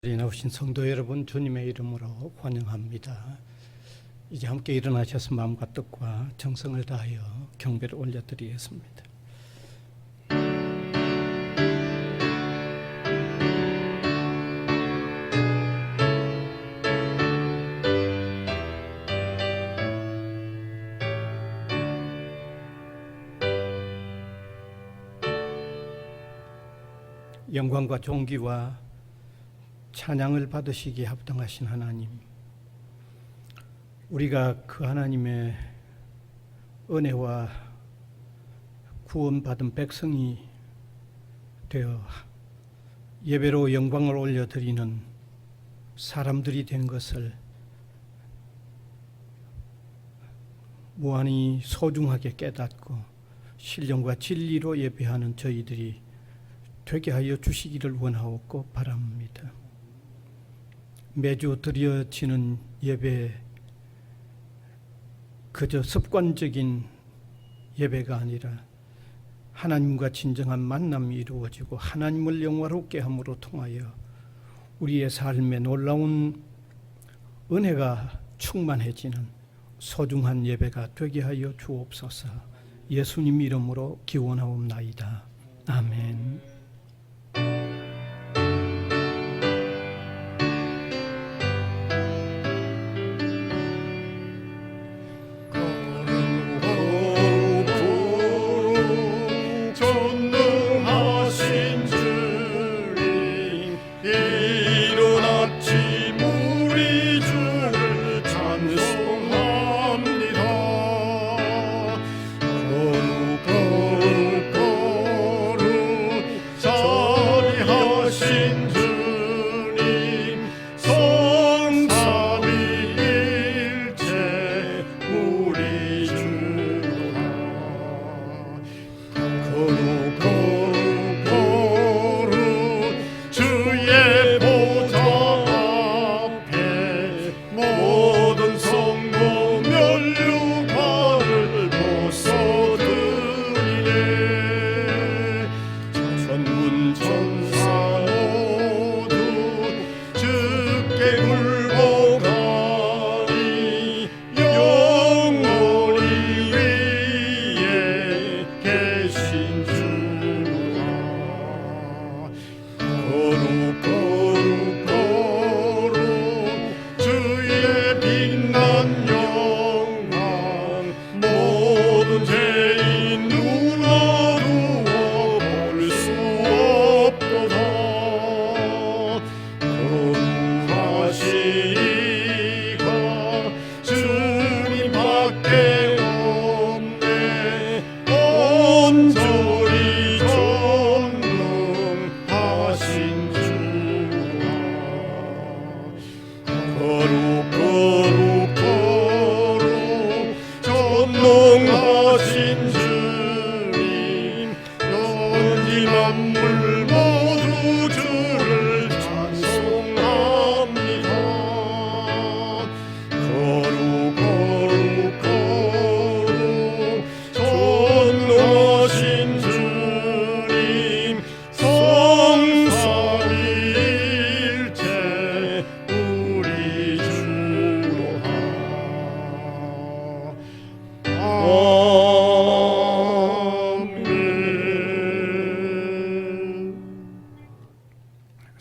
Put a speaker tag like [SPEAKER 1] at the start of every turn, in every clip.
[SPEAKER 1] 자리에 나오신 성도 여러분, 주님의 이름으로 환영합니다. 이제 함께 일어나셔서 마음과 뜻과 정성을 다하여 경배를 올려드리겠습니다. 영광과 존귀와 찬양을 받으시기에 합당하신 하나님, 우리가 그 하나님의 은혜와 구원받은 백성이 되어 예배로 영광을 올려드리는 사람들이 된 것을 무한히 소중하게 깨닫고 신령과 진리로 예배하는 저희들이 되게 하여 주시기를 원하옵고 바랍니다. 매주 드려지는 예배, 그저 습관적인 예배가 아니라 하나님과 진정한 만남이 이루어지고 하나님을 영화롭게 함으로 통하여 우리의 삶에 놀라운 은혜가 충만해지는 소중한 예배가 되게 하여 주옵소서. 예수님 이름으로 기원하옵나이다. 아멘.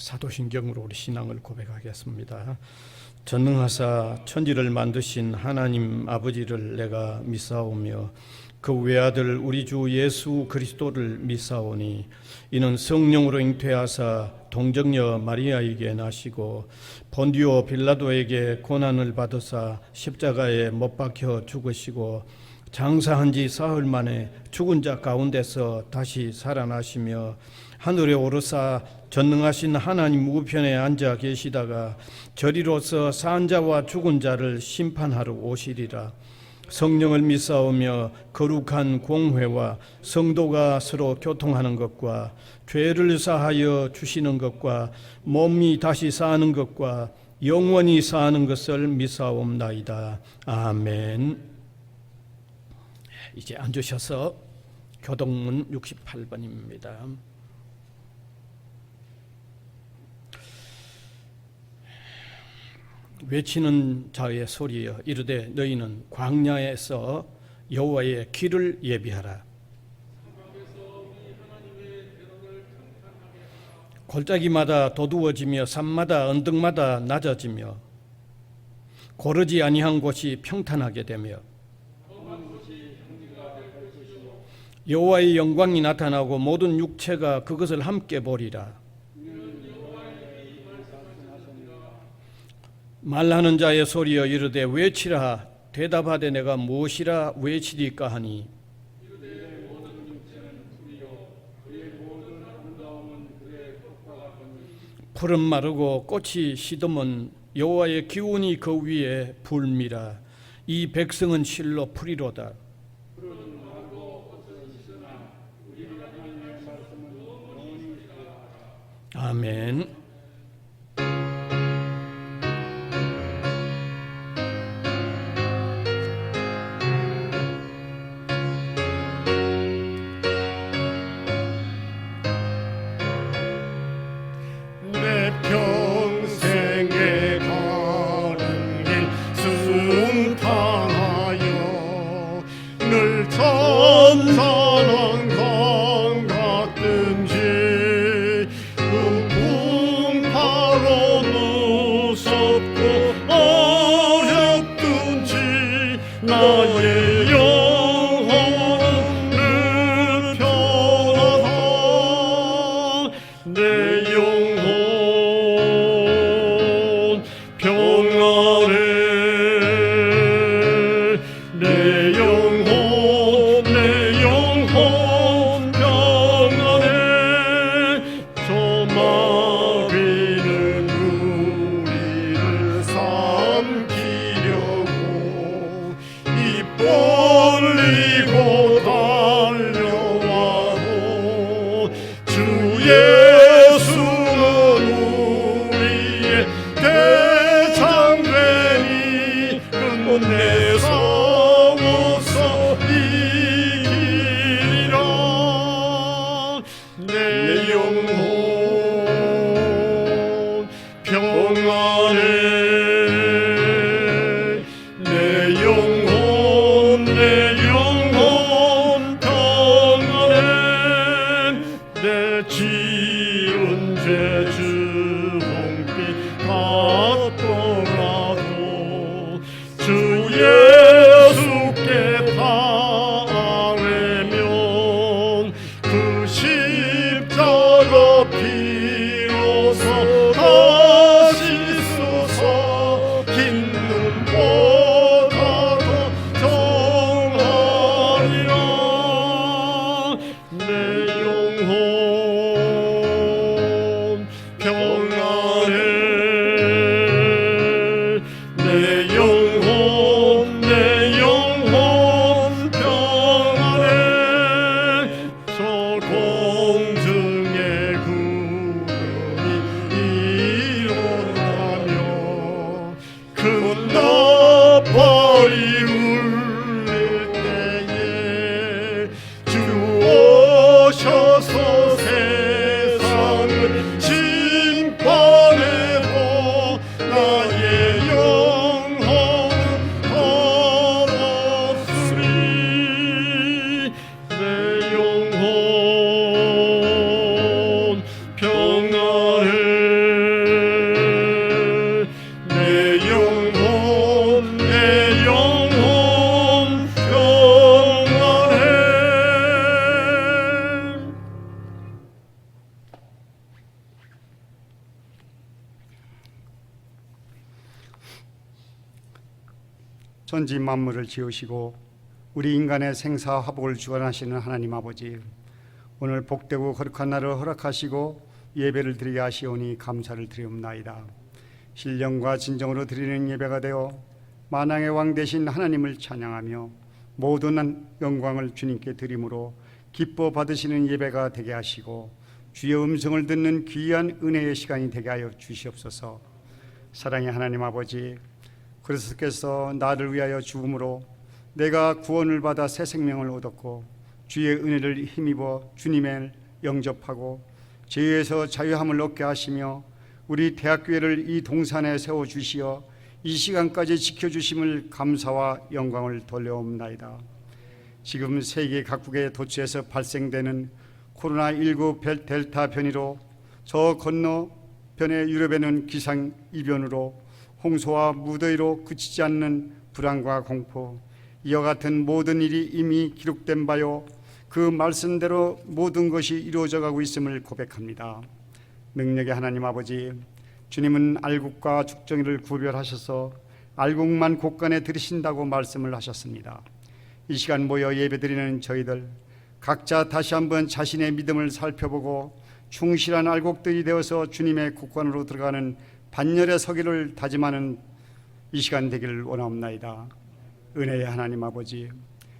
[SPEAKER 1] 사도신경으로 우리 신앙을 고백하겠습니다. 전능하사 천지를 만드신 하나님 아버지를 내가 믿사오며 그 외아들 우리 주 예수 그리스도를 믿사오니 이는 성령으로 잉태하사 동정녀 마리아에게 나시고 본디오 빌라도에게 고난을 받으사 십자가에 못 박혀 죽으시고 장사한 지 사흘 만에 죽은 자 가운데서 다시 살아나시며 하늘에 오르사 전능하신 하나님 우편에 앉아 계시다가 저리로서 산 자와 죽은 자를 심판하러 오시리라. 성령을 믿사오며 거룩한 공회와 성도가 서로 교통하는 것과 죄를 사하여 주시는 것과 몸이 다시 사는 것과 영원히 사는 것을 믿사옵나이다. 아멘. 이제 앉으셔서 교동문 68번입니다. 외치는 자의 소리여 이르되 너희는 광야에서 여호와의 길을 예비하라. 골짜기마다 도두어지며 산마다 언덕마다 낮아지며 고르지 아니한 곳이 평탄하게 되며 여호와의 영광이 나타나고 모든 육체가 그것을 함께 보리라. 말하는 자의 소리여 이르되 외치라. 대답하되 내가 무엇이라 외치리까 하니 풀은 마르고 꽃이 시듬은 여호와의 기운이 그 위에 불미라. 이 백성은 실로 풀이로다. 아멘.
[SPEAKER 2] 내 평생에 가는 길 순탄하여 늘 천천한 강 같든지 풍파로 무섭고 어렵든지 나의 영혼은 편하다. 내 영혼 평안해. 내 영혼 평안해. 저 마귀는 우리를 삼키려고 입 벌리고 달려와도 주 예수는 우리의 대장되니 끝내 싸워서 이기리라. 내 영혼 평안해. 내 영혼 평안해. 내 지은 죄 주홍빛 같더라도 주 예수께 아뢰면 그 십자가 피로서 다시 써서 긴 눈보다 더 정하리라. 내 영혼 평안해. 내 영혼 평안해. 저 공중의 구름이 일어나며 큰 나팔이 울릴 때에 주 오셔서 세상을 심판해도 나의 영혼은 더럽으리. 내 영혼 평안해. 내 영혼 평안해.
[SPEAKER 3] 전지 만물을 지으시고 우리 인간의 생사화복을 주관하시는 하나님 아버지, 오늘 복되고 거룩한 날을 허락하시고 예배를 드리게 하시오니 감사를 드리옵나이다. 신령과 진정으로 드리는 예배가 되어 만왕의 왕 되신 하나님을 찬양하며 모든 영광을 주님께 드림으로 기뻐 받으시는 예배가 되게 하시고 주의 음성을 듣는 귀한 은혜의 시간이 되게 하여 주시옵소서. 사랑의 하나님 아버지, 그리스도께서 나를 위하여 죽음으로 내가 구원을 받아 새 생명을 얻었고 주의 은혜를 힘입어 주님을 영접하고 죄에서 자유함을 얻게 하시며 우리 대학교회를 이 동산에 세워주시어 이 시간까지 지켜주심을 감사와 영광을 돌려옵나이다. 지금 세계 각국의 도처에서 발생되는 코로나19 델타 변이로 저 건너편의 유럽에는 기상이변으로 홍수와 무더위로 그치지 않는 불안과 공포, 이와 같은 모든 일이 이미 기록된 바요 그 말씀대로 모든 것이 이루어져 가고 있음을 고백합니다. 능력의 하나님 아버지, 주님은 알곡과 죽정이를 구별하셔서 알곡만 곳간에 들이신다고 말씀을 하셨습니다. 이 시간 모여 예배드리는 저희들 각자 다시 한번 자신의 믿음을 살펴보고 충실한 알곡들이 되어서 주님의 곳간으로 들어가는 반열에 서기를 다짐하는 이 시간 되기를 원하옵나이다. 은혜의 하나님 아버지,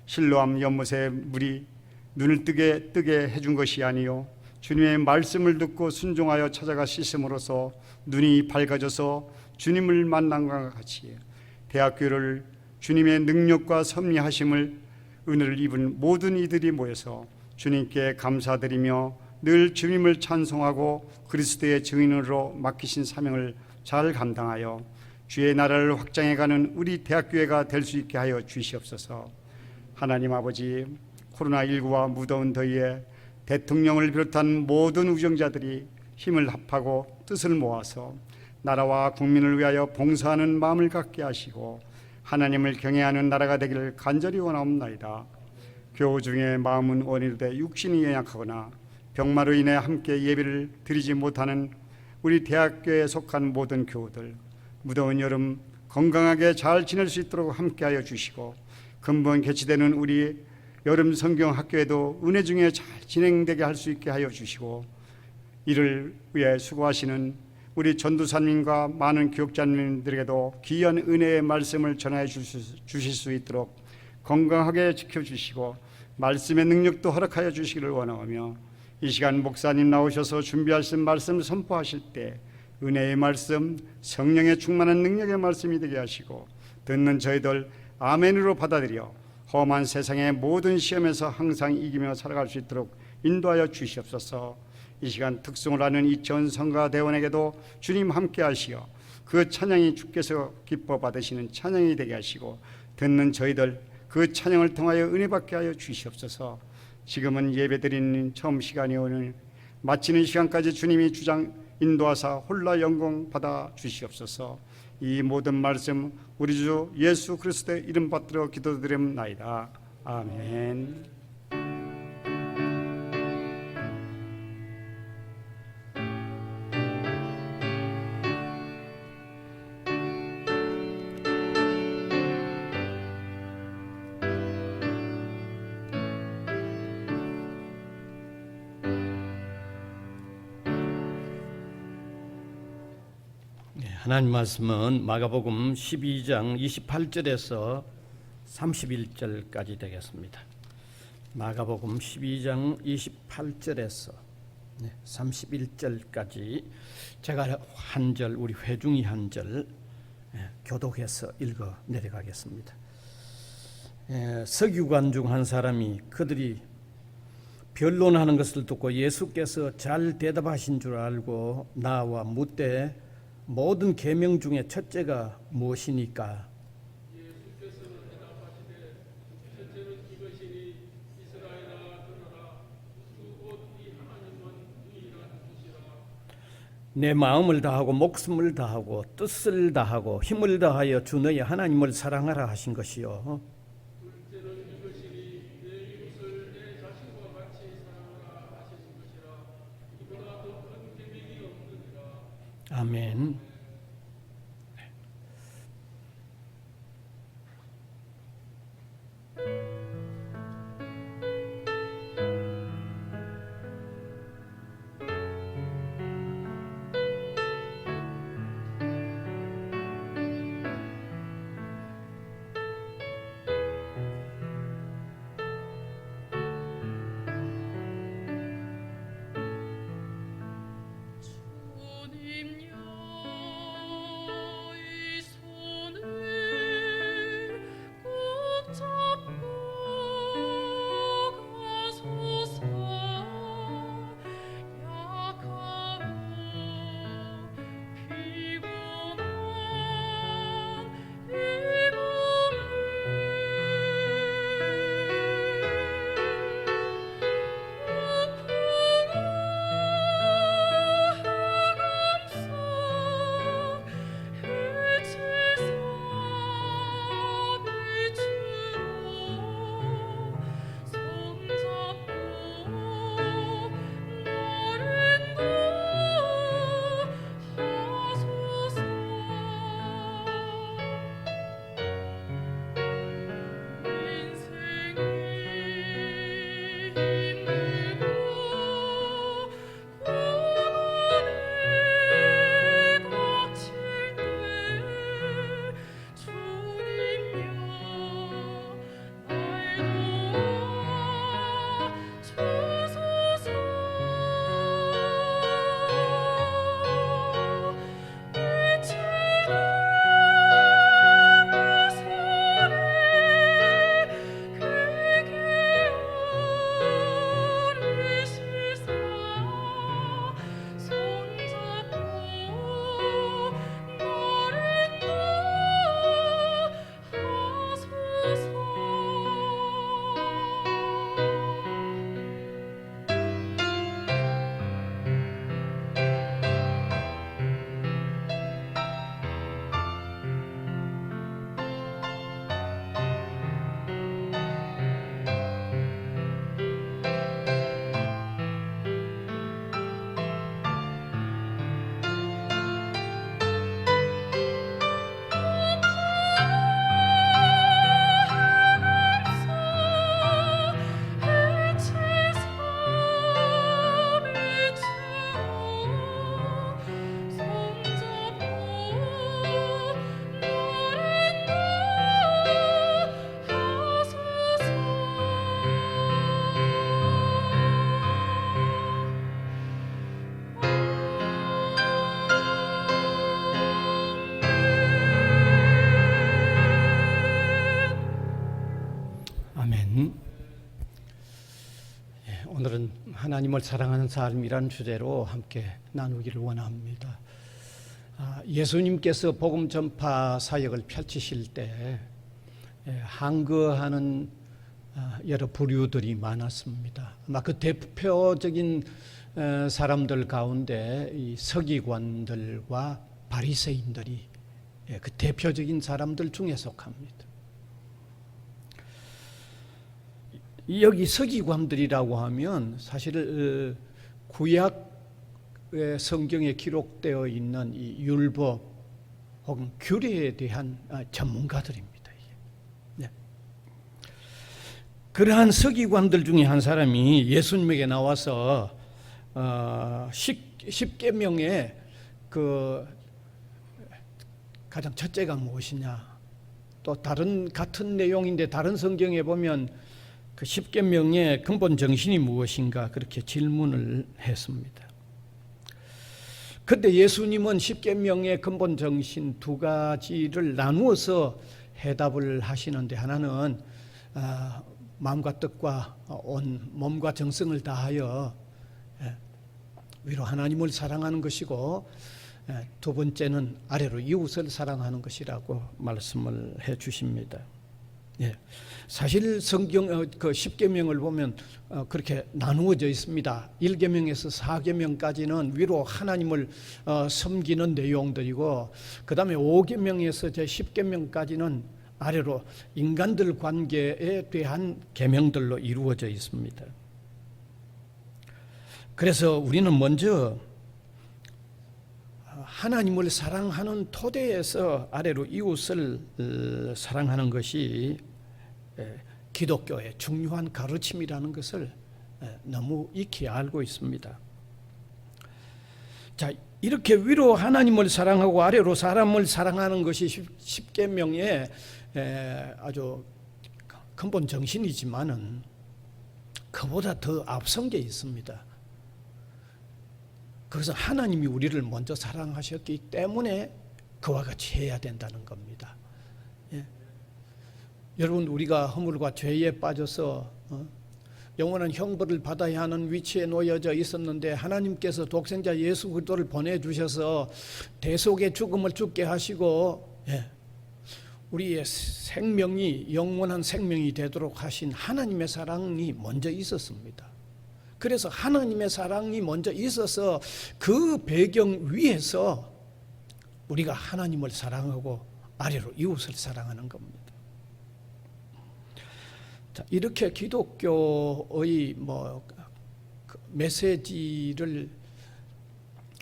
[SPEAKER 3] 실로암 연못의 물이 눈을 뜨게 해준 것이 아니요 주님의 말씀을 듣고 순종하여 찾아가 씻음으로써 눈이 밝아져서 주님을 만난 것과 같이 대학교를 주님의 능력과 섭리하심을 은혜를 입은 모든 이들이 모여서 주님께 감사드리며 늘 주님을 찬송하고 그리스도의 증인으로 맡기신 사명을 잘 감당하여 주의 나라를 확장해가는 우리 대학교회가 될 수 있게 하여 주시옵소서. 하나님 아버지, 코로나19와 무더운 더위에 대통령을 비롯한 모든 우정자들이 힘을 합하고 뜻을 모아서 나라와 국민을 위하여 봉사하는 마음을 갖게 하시고 하나님을 경외하는 나라가 되기를 간절히 원하옵나이다. 교우 중에 마음은 원이르되 육신이 연약하거나 병마로 인해 함께 예배를 드리지 못하는 우리 대학교에 속한 모든 교우들, 무더운 여름 건강하게 잘 지낼 수 있도록 함께하여 주시고 근본 개최되는 우리 여름 성경 학교에도 은혜 중에 잘 진행되게 할 수 있게 하여 주시고 이를 위해 수고하시는 우리 전도사님과 많은 교육자님들에게도 귀한 은혜의 말씀을 전하여 주실 수 있도록 건강하게 지켜주시고 말씀의 능력도 허락하여 주시기를 원하오며 이 시간 목사님 나오셔서 준비하신 말씀 선포하실 때 은혜의 말씀, 성령의 충만한 능력의 말씀이 되게 하시고 듣는 저희들 아멘으로 받아들여 험한 세상의 모든 시험에서 항상 이기며 살아갈 수 있도록 인도하여 주시옵소서. 이 시간 특송을 하는 이천 성가대원에게도 주님 함께 하시어 그 찬양이 주께서 기뻐 받으시는 찬양이 되게 하시고 듣는 저희들 그 찬양을 통하여 은혜 받게 하여 주시옵소서. 지금은 예배드리는 처음 시간이 오늘 마치는 시간까지 주님이 주장 인도하사 홀라 영광 받아 주시옵소서. 이 모든 말씀 우리 주 예수 그리스도의 이름 받들어 기도드립나이다. 아멘.
[SPEAKER 1] 하나님 말씀은 마가복음 12장 28절에서 31절까지 되겠습니다. 마가복음 12장 28절에서 31절까지 제가 한 절, 우리 회중이 한 절 교독해서 읽어 내려가겠습니다. 서기관 중 한 사람이 그들이 변론하는 것을 듣고 예수께서 잘 대답하신 줄 알고 나와 묻되 모든 계명 중에 첫째가 무엇이니까?
[SPEAKER 4] 예수께서는 대답하시되 첫째는 이것이니 이스라엘아 들으라 주 곧 이 하나님은 유일한 주시라.
[SPEAKER 1] 내 마음을 다하고 목숨을 다하고 뜻을 다하고 힘을 다하여 주 너의 하나님을 사랑하라 하신 것이요.
[SPEAKER 4] 둘째는 이것이니 내 이웃을 내 자신과 같이 사랑하라 하신 것이라. 이보다 더 큰 계명이 없느니라.
[SPEAKER 1] 아멘.
[SPEAKER 5] 주님
[SPEAKER 1] 오늘은 하나님을 사랑하는 삶이라는 주제로 함께 나누기를 원합니다. 예수님께서 복음 전파 사역을 펼치실 때 항거하는 여러 부류들이 많았습니다. 아마 그 대표적인 사람들 가운데 이 서기관들과 바리새인들이 그 대표적인 사람들 중에 속합니다. 여기 서기관들이라고 하면 사실 구약 성경에 기록되어 있는 이 율법 혹은 규례에 대한 전문가들입니다. 네. 그러한 서기관들 중에 한 사람이 예수님에게 나와서 십계명의 그 가장 첫째가 무엇이냐, 또 다른 같은 내용인데 다른 성경에 보면 그 십계명의 근본 정신이 무엇인가 그렇게 질문을 했습니다. 그때 예수님은 십계명의 근본 정신 두 가지를 나누어서 해답을 하시는데, 하나는 마음과 뜻과 온 몸과 정성을 다하여 위로 하나님을 사랑하는 것이고, 두 번째는 아래로 이웃을 사랑하는 것이라고 말씀을 해 주십니다. 사실 성경 그 십계명을 보면 그렇게 나누어져 있습니다. 1계명에서 4계명까지는 위로 하나님을 섬기는 내용들이고, 그 다음에 5계명에서 제 10계명까지는 아래로 인간들 관계에 대한 계명들로 이루어져 있습니다. 그래서 우리는 먼저 하나님을 사랑하는 토대에서 아래로 이웃을 사랑하는 것이 기독교의 중요한 가르침이라는 것을 너무 익히 알고 있습니다. 자, 이렇게 위로 하나님을 사랑하고 아래로 사람을 사랑하는 것이 십계명의 아주 근본 정신이지만은 그보다 더 앞선 게 있습니다. 그래서 하나님이 우리를 먼저 사랑하셨기 때문에 그와 같이 해야 된다는 겁니다. 여러분, 우리가 허물과 죄에 빠져서 영원한 형벌을 받아야 하는 위치에 놓여져 있었는데 하나님께서 독생자 예수 그리스도를 보내주셔서 대속의 죽음을 죽게 하시고 우리의 생명이 영원한 생명이 되도록 하신 하나님의 사랑이 먼저 있었습니다. 그래서 하나님의 사랑이 먼저 있어서 그 배경 위에서 우리가 하나님을 사랑하고 아래로 이웃을 사랑하는 겁니다. 자, 이렇게 기독교의 메시지를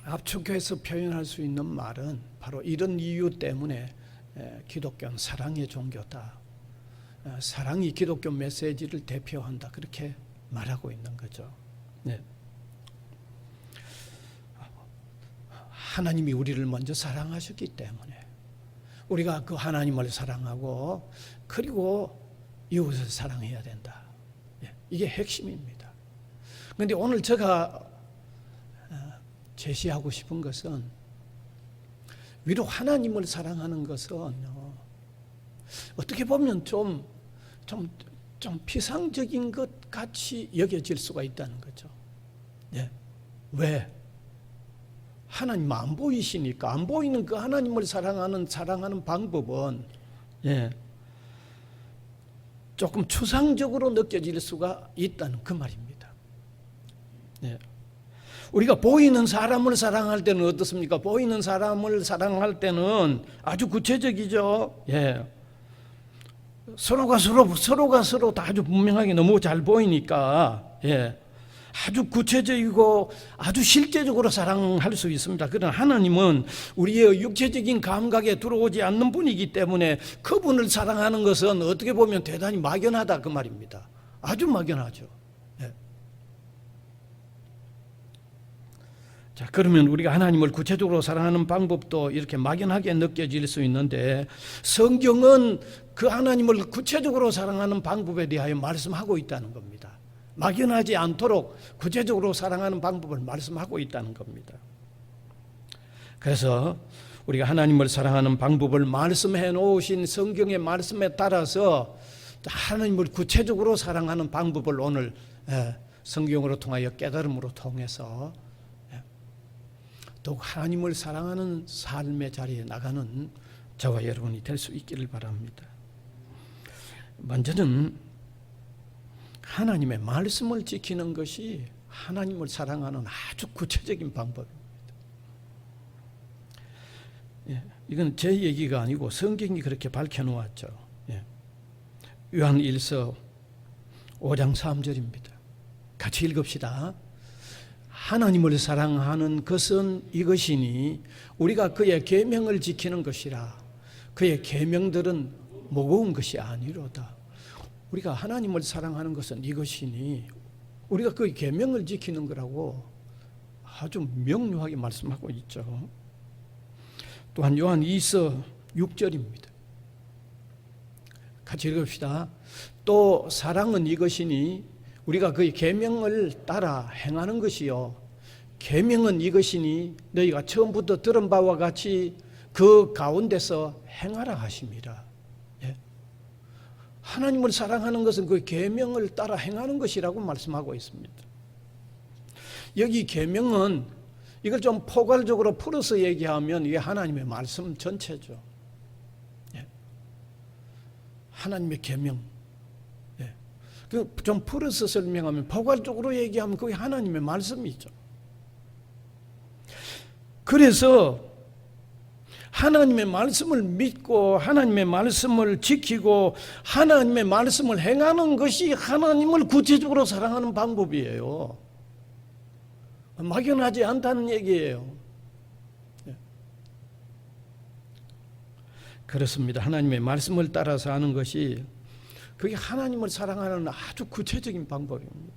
[SPEAKER 1] 압축해서 표현할 수 있는 말은 바로 이런 이유 때문에 기독교는 사랑의 종교다. 사랑이 기독교 메시지를 대표한다. 그렇게 말하고 있는 거죠. 네. 하나님이 우리를 먼저 사랑하셨기 때문에 우리가 그 하나님을 사랑하고 그리고 이웃을 사랑해야 된다. 이게 핵심입니다. 그런데 오늘 제가 제시하고 싶은 것은 위로 하나님을 사랑하는 것은 어떻게 보면 좀 피상적인 것 같이 여겨질 수가 있다는 거죠. 왜? 하나님 안 보이시니까. 안 보이는 그 하나님을 사랑하는 방법은 조금 추상적으로 느껴질 수가 있다는 그 말입니다. 우리가 보이는 사람을 사랑할 때는 어떻습니까? 보이는 사람을 사랑할 때는 아주 구체적이죠. 서로가 서로 다 아주 분명하게 너무 잘 보이니까 아주 구체적이고 아주 실제적으로 사랑할 수 있습니다. 그러나 하나님은 우리의 육체적인 감각에 들어오지 않는 분이기 때문에 그분을 사랑하는 것은 어떻게 보면 대단히 막연하다 그 말입니다. 아주 막연하죠. 자, 그러면 우리가 하나님을 구체적으로 사랑하는 방법도 이렇게 막연하게 느껴질 수 있는데, 성경은 그 하나님을 구체적으로 사랑하는 방법에 대하여 말씀하고 있다는 겁니다. 막연하지 않도록 구체적으로 사랑하는 방법을 말씀하고 있다는 겁니다. 그래서 우리가 하나님을 사랑하는 방법을 말씀해 놓으신 성경의 말씀에 따라서 하나님을 구체적으로 사랑하는 방법을 오늘 성경으로 통하여 깨달음으로 통해서 더욱 하나님을 사랑하는 삶의 자리에 나가는 저와 여러분이 될 수 있기를 바랍니다. 먼저는 하나님의 말씀을 지키는 것이 하나님을 사랑하는 아주 구체적인 방법입니다. 이건 제 얘기가 아니고 성경이 그렇게 밝혀놓았죠. 요한 1서 5장 3절입니다. 같이 읽읍시다. 하나님을 사랑하는 것은 이것이니 우리가 그의 계명을 지키는 것이라. 그의 계명들은 무거운 것이 아니로다. 우리가 하나님을 사랑하는 것은 이것이니 우리가 그의 계명을 지키는 거라고 아주 명료하게 말씀하고 있죠. 또한 요한 2서 6절입니다. 같이 읽읍시다. 또 사랑은 이것이니 우리가 그의 계명을 따라 행하는 것이요 계명은 이것이니 너희가 처음부터 들은 바와 같이 그 가운데서 행하라 하심이라. 하나님을 사랑하는 것은 그 계명을 따라 행하는 것이라고 말씀하고 있습니다. 여기 계명은 이걸 좀 포괄적으로 풀어서 얘기하면 이게 하나님의 말씀 전체죠. 하나님의 계명. 좀 풀어서 설명하면 포괄적으로 얘기하면 그게 하나님의 말씀이죠. 그래서 하나님의 말씀을 믿고 하나님의 말씀을 지키고 하나님의 말씀을 행하는 것이 하나님을 구체적으로 사랑하는 방법이에요. 막연하지 않다는 얘기예요. 그렇습니다. 하나님의 말씀을 따라서 하는 것이 그게 하나님을 사랑하는 아주 구체적인 방법입니다.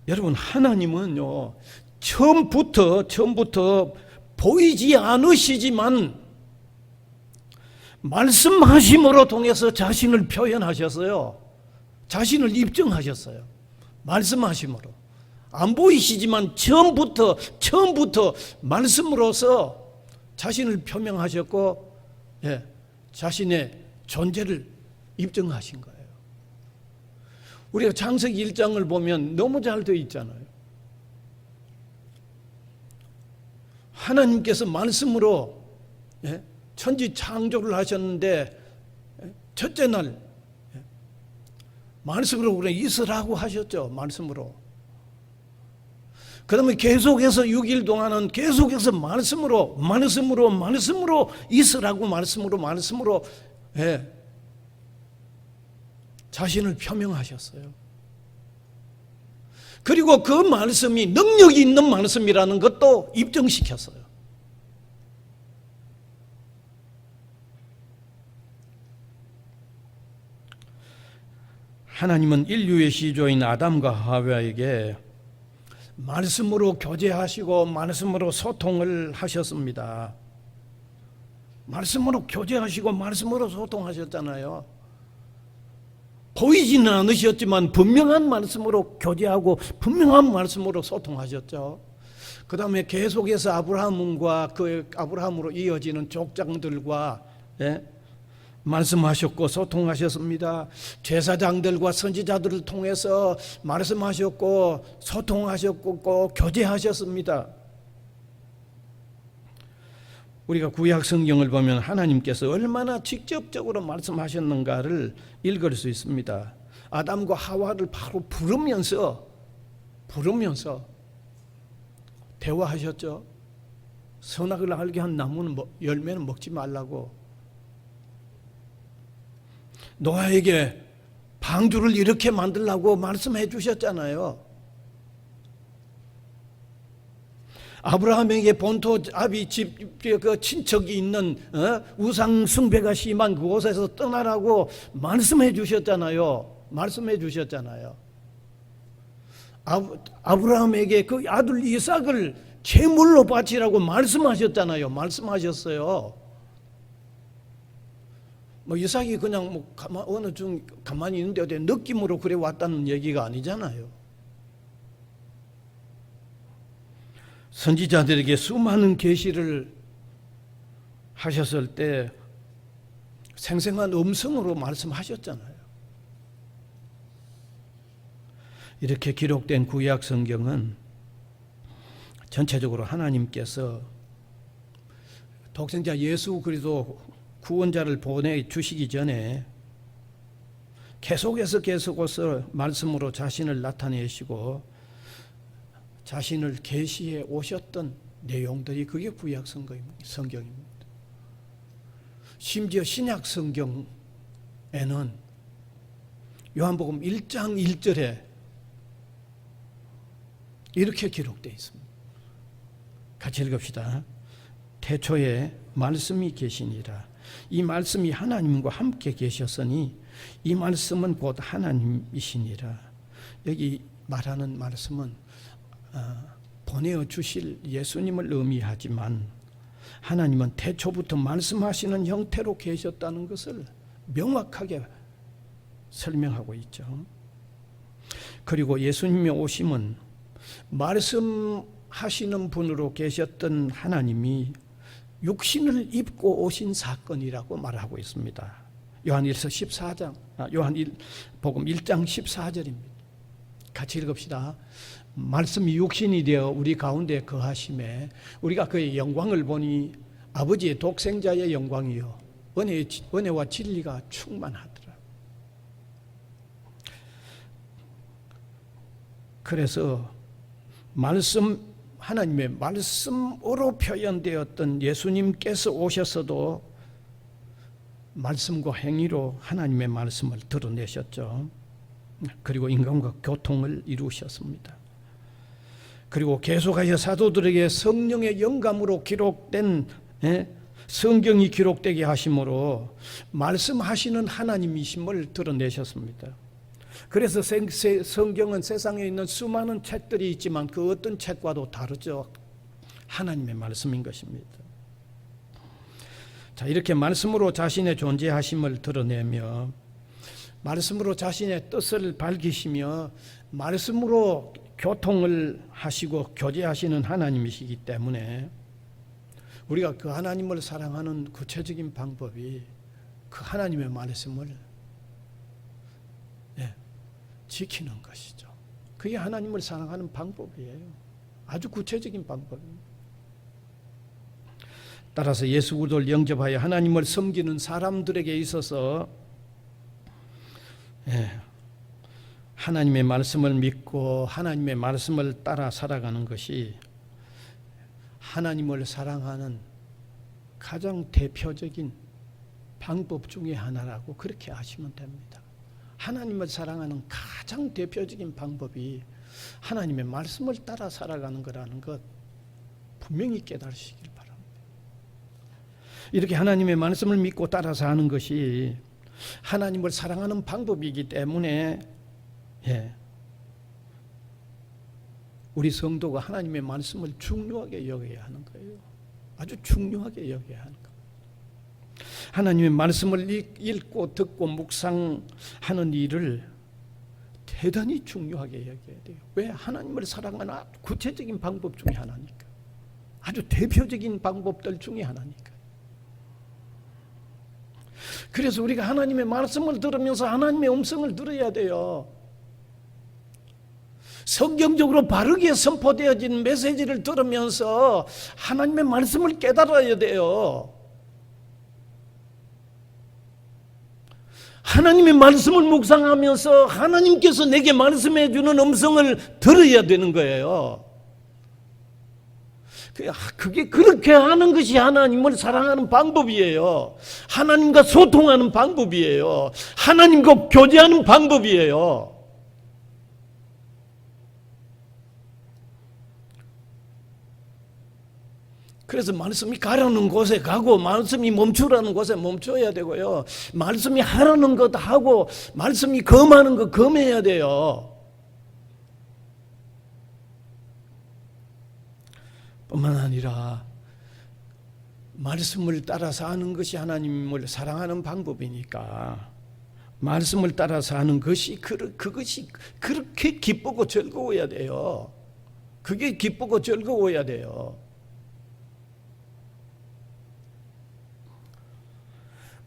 [SPEAKER 1] 여러분, 하나님은요 처음부터 보이지 않으시지만 말씀하심으로 통해서 자신을 표현하셨어요. 자신을 입증하셨어요. 말씀하심으로. 안 보이시지만 처음부터 말씀으로서 자신을 표명하셨고 자신의 존재를 입증하신 거예요. 우리가 창세기 1장을 보면 너무 잘 되어 있잖아요. 하나님께서 말씀으로 천지 창조를 하셨는데 첫째 날 말씀으로 그래 있으라고 하셨죠. 말씀으로. 그 다음에 계속해서 6일 동안은 계속해서 말씀으로 있으라고 말씀으로 자신을 표명하셨어요. 그리고 그 말씀이 능력이 있는 말씀이라는 것도 입증시켰어요. 하나님은 인류의 시조인 아담과 하와에게 말씀으로 교제하시고 말씀으로 소통을 하셨습니다. 말씀으로 교제하시고 말씀으로 소통하셨잖아요. 보이지는 않으셨지만 분명한 말씀으로 교제하고 분명한 말씀으로 소통하셨죠. 그 다음에 계속해서 아브라함과 그 아브라함으로 이어지는 족장들과 말씀하셨고 소통하셨습니다. 제사장들과 선지자들을 통해서 말씀하셨고 소통하셨고 교제하셨습니다. 우리가 구약 성경을 보면 하나님께서 얼마나 직접적으로 말씀하셨는가를 읽을 수 있습니다. 아담과 하와를 바로 부르면서 대화하셨죠. 선악을 알게 한 나무는 열매는 먹지 말라고. 노아에게 방주를 이렇게 만들라고 말씀해 주셨잖아요. 아브라함에게 본토 아비 집 그 친척이 있는 우상 숭배가 심한 그곳에서 떠나라고 말씀해 주셨잖아요. 아브라함에게 그 아들 이삭을 제물로 바치라고 말씀하셨잖아요. 이삭이 그냥 어느 중 가만히 있는데 어디 느낌으로 그래 왔다는 얘기가 아니잖아요. 선지자들에게 수많은 계시를 하셨을 때 생생한 음성으로 말씀하셨잖아요. 이렇게 기록된 구약 성경은 전체적으로 하나님께서 독생자 예수 그리스도 구원자를 보내주시기 전에 계속해서 말씀으로 자신을 나타내시고 자신을 계시해 오셨던 내용들이 그게 구약 성경입니다. 심지어 신약 성경에는 요한복음 1장 1절에 이렇게 기록되어 있습니다. 같이 읽읍시다. 태초에 말씀이 계시니라. 이 말씀이 하나님과 함께 계셨으니 이 말씀은 곧 하나님이시니라. 여기 말하는 말씀은 보내어 주실 예수님을 의미하지만 하나님은 태초부터 말씀하시는 형태로 계셨다는 것을 명확하게 설명하고 있죠. 그리고 예수님의 오심은 말씀하시는 분으로 계셨던 하나님이 육신을 입고 오신 사건이라고 말하고 있습니다. 요한복음 1장 14절입니다. 같이 읽읍시다. 말씀이 육신이 되어 우리 가운데 거하심에 우리가 그의 영광을 보니 아버지의 독생자의 영광이요 은혜와 진리가 충만하더라. 그래서 하나님의 말씀으로 표현되었던 예수님께서 오셨어도 말씀과 행위로 하나님의 말씀을 드러내셨죠. 그리고 인간과 교통을 이루셨습니다. 그리고 계속하여 사도들에게 성령의 영감으로 기록된 성경이 기록되게 하심으로 말씀하시는 하나님이심을 드러내셨습니다. 그래서 성경은 세상에 있는 수많은 책들이 있지만 그 어떤 책과도 다르죠. 하나님의 말씀인 것입니다. 자, 이렇게 말씀으로 자신의 존재하심을 드러내며 말씀으로 자신의 뜻을 밝히시며 말씀으로 교통을 하시고 교제하시는 하나님이시기 때문에 우리가 그 하나님을 사랑하는 구체적인 방법이 그 하나님의 말씀을 지키는 것이죠. 그게 하나님을 사랑하는 방법이에요. 아주 구체적인 방법입니다. 따라서 예수 그리스도를 영접하여 하나님을 섬기는 사람들에게 있어서 하나님의 말씀을 믿고 하나님의 말씀을 따라 살아가는 것이 하나님을 사랑하는 가장 대표적인 방법 중에 하나라고 그렇게 아시면 됩니다. 하나님을 사랑하는 가장 대표적인 방법이 하나님의 말씀을 따라 살아가는 거라는 것 분명히 깨달으시길 바랍니다. 이렇게 하나님의 말씀을 믿고 따라서 하는 것이 하나님을 사랑하는 방법이기 때문에 우리 성도가 하나님의 말씀을 중요하게 여겨야 하는 거예요. 아주 중요하게 여겨야 하는 거예요. 하나님의 말씀을 읽고 듣고 묵상하는 일을 대단히 중요하게 여겨야 돼요. 왜? 하나님을 사랑하는 구체적인 방법 중에 하나니까. 아주 대표적인 방법들 중에 하나니까. 그래서 우리가 하나님의 말씀을 들으면서 하나님의 음성을 들어야 돼요. 성경적으로 바르게 선포되어진 메시지를 들으면서 하나님의 말씀을 깨달아야 돼요. 하나님의 말씀을 묵상하면서 하나님께서 내게 말씀해 주는 음성을 들어야 되는 거예요. 그게 그렇게 하는 것이 하나님을 사랑하는 방법이에요. 하나님과 소통하는 방법이에요. 하나님과 교제하는 방법이에요. 그래서 말씀이 가라는 곳에 가고 말씀이 멈추라는 곳에 멈춰야 되고요. 말씀이 하라는 것 하고 말씀이 금하는 것 금해야 돼요. 뿐만 아니라 말씀을 따라서 하는 것이 하나님을 사랑하는 방법이니까 말씀을 따라서 하는 것이 그것이 그렇게 기쁘고 즐거워야 돼요. 그게 기쁘고 즐거워야 돼요.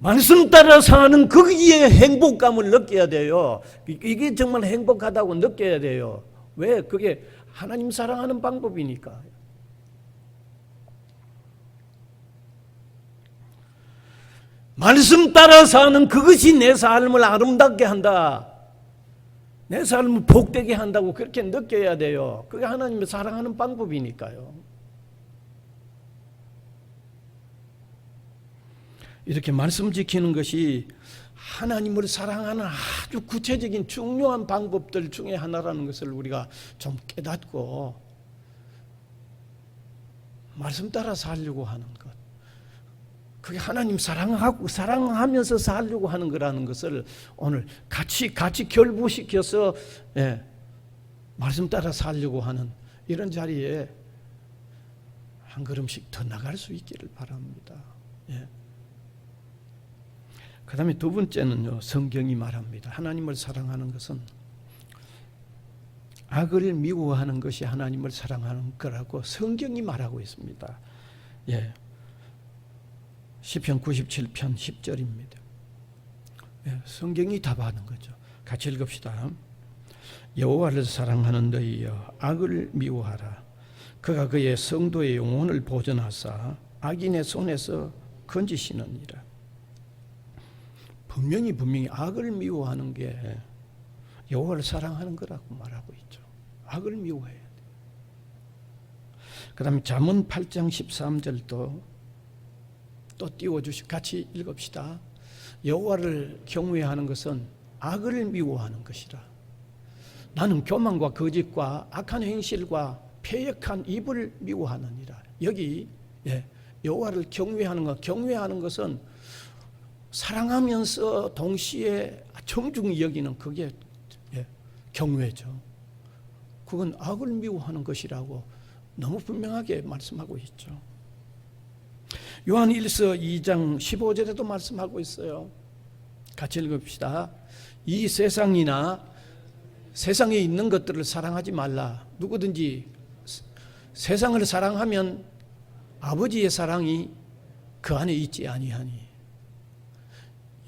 [SPEAKER 1] 말씀 따라 사는 거기에 행복감을 느껴야 돼요. 이게 정말 행복하다고 느껴야 돼요. 왜? 그게 하나님 사랑하는 방법이니까. 말씀 따라 사는 그것이 내 삶을 아름답게 한다. 내 삶을 복되게 한다고 그렇게 느껴야 돼요. 그게 하나님을 사랑하는 방법이니까요. 이렇게 말씀 지키는 것이 하나님을 사랑하는 아주 구체적인 중요한 방법들 중에 하나라는 것을 우리가 좀 깨닫고 말씀 따라 살려고 하는 것, 그게 하나님 사랑하면서 살려고 하는 거라는 것을 오늘 같이 결부시켜서 말씀 따라 살려고 하는 이런 자리에 한 걸음씩 더 나갈 수 있기를 바랍니다. 그 다음에 두 번째는요, 성경이 말합니다. 하나님을 사랑하는 것은 악을 미워하는 것이 하나님을 사랑하는 거라고 성경이 말하고 있습니다. 시편 97편 10절입니다. 성경이 답하는 거죠. 같이 읽읍시다. 여호와를 사랑하는 너희여, 악을 미워하라. 그가 그의 성도의 영혼을 보존하사 악인의 손에서 건지시느니라. 분명히 악을 미워하는 게 여호와를 사랑하는 거라고 말하고 있죠. 악을 미워해야 돼. 그 다음에 잠언 8장 13절도 또 띄워주시고 같이 읽읍시다. 여호와를 경외하는 것은 악을 미워하는 것이라. 나는 교만과 거짓과 악한 행실과 패역한 입을 미워하느니라. 여기 여호와를 경외하는 것은 사랑하면서 동시에 정중히 여기는 그게 경외죠. 그건 악을 미워하는 것이라고 너무 분명하게 말씀하고 있죠. 요한 1서 2장 15절에도 말씀하고 있어요. 같이 읽읍시다. 이 세상이나 세상에 있는 것들을 사랑하지 말라. 누구든지 세상을 사랑하면 아버지의 사랑이 그 안에 있지 아니하니.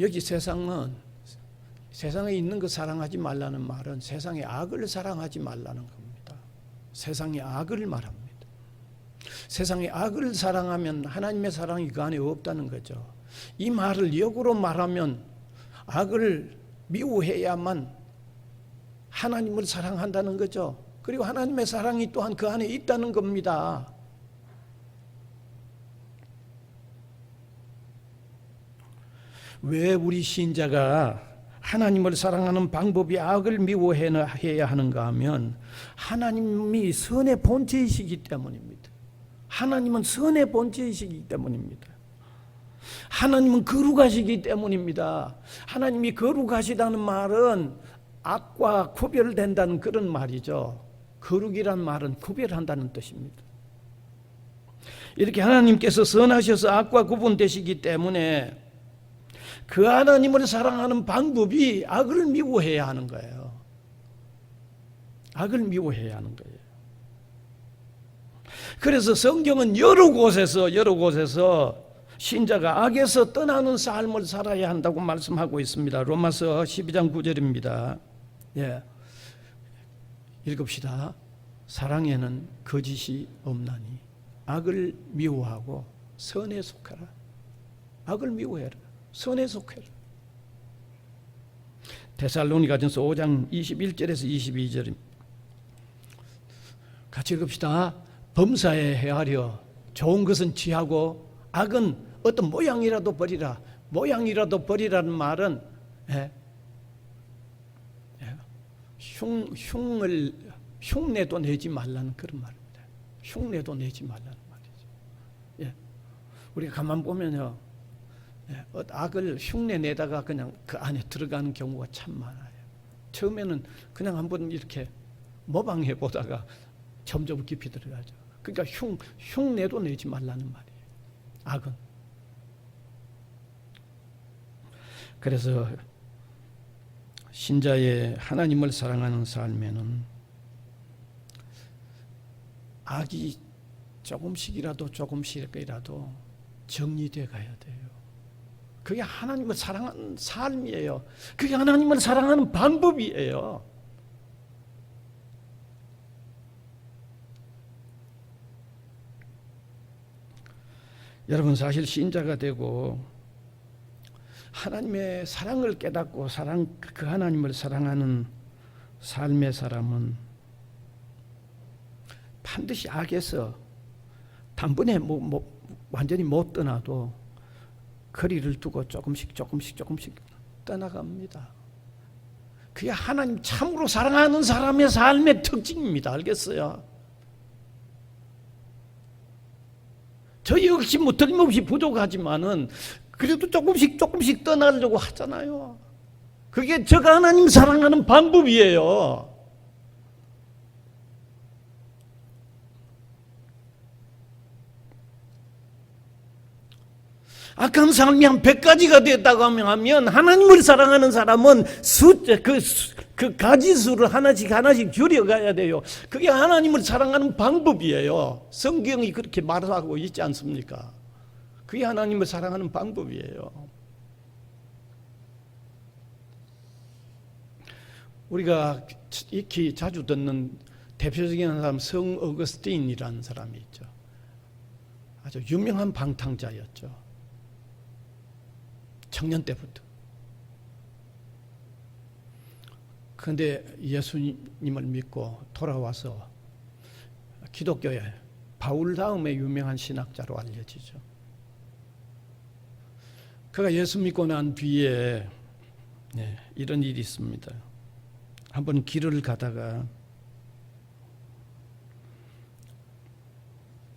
[SPEAKER 1] 여기 세상에 있는 것 사랑하지 말라는 말은 세상의 악을 사랑하지 말라는 겁니다. 세상의 악을 말합니다. 세상의 악을 사랑하면 하나님의 사랑이 그 안에 없다는 거죠. 이 말을 역으로 말하면 악을 미워해야만 하나님을 사랑한다는 거죠. 그리고 하나님의 사랑이 또한 그 안에 있다는 겁니다. 왜 우리 신자가 하나님을 사랑하는 방법이 악을 미워해야 하는가 하면 하나님이 선의 본체이시기 때문입니다. 하나님은 선의 본체이시기 때문입니다. 하나님은 거룩하시기 때문입니다. 하나님이 거룩하시다는 말은 악과 구별된다는 그런 말이죠. 거룩이란 말은 구별한다는 뜻입니다. 이렇게 하나님께서 선하셔서 악과 구분되시기 때문에 그 하나님을 사랑하는 방법이 악을 미워해야 하는 거예요. 악을 미워해야 하는 거예요. 그래서 성경은 여러 곳에서 신자가 악에서 떠나는 삶을 살아야 한다고 말씀하고 있습니다. 로마서 12장 9절입니다. 읽읍시다. 사랑에는 거짓이 없나니 악을 미워하고 선에 속하라. 악을 미워해라. 선에 속해라. 데살로니가전서 5장 21절에서 22절입니다. 같이 읽읍시다. 범사에 헤아려 좋은 것은 취하고 악은 어떤 모양이라도 버리라. 모양이라도 버리라는 말은 흉내도 내지 말라는 그런 말입니다. 흉내도 내지 말라는 말이죠. 우리가 가만 보면요, 악을 흉내 내다가 그냥 그 안에 들어가는 경우가 참 많아요. 처음에는 그냥 한번 이렇게 모방해 보다가 점점 깊이 들어가죠. 그러니까 흉내도 내지 말라는 말이에요. 악은. 그래서 신자의 하나님을 사랑하는 삶에는 악이 조금씩이라도 정리돼 가야 돼요. 그게 하나님을 사랑하는 삶이에요. 그게 하나님을 사랑하는 방법이에요. 여러분, 사실 신자가 되고 하나님의 사랑을 깨닫고 그 하나님을 사랑하는 삶의 사람은 반드시 악에서 단번에 완전히 못 떠나도 거리를 두고 조금씩 떠나갑니다. 그게 하나님 참으로 사랑하는 사람의 삶의 특징입니다. 알겠어요? 저 역시 뭐 틀림없이 부족하지만은 그래도 조금씩 떠나려고 하잖아요. 그게 저가 하나님 사랑하는 방법이에요. 악한 삶이 한 100가지가 됐다고 하면 하나님을 사랑하는 사람은 그 가지수를 하나씩 줄여가야 돼요. 그게 하나님을 사랑하는 방법이에요. 성경이 그렇게 말하고 있지 않습니까? 그게 하나님을 사랑하는 방법이에요. 우리가 익히 자주 듣는 대표적인 사람 성 어거스틴이라는 사람이 있죠. 아주 유명한 방탕자였죠. 청년 때부터. 그런데 예수님을 믿고 돌아와서 기독교에 바울 다음에 유명한 신학자로 알려지죠. 그가 예수 믿고 난 뒤에 이런 일이 있습니다. 한번 길을 가다가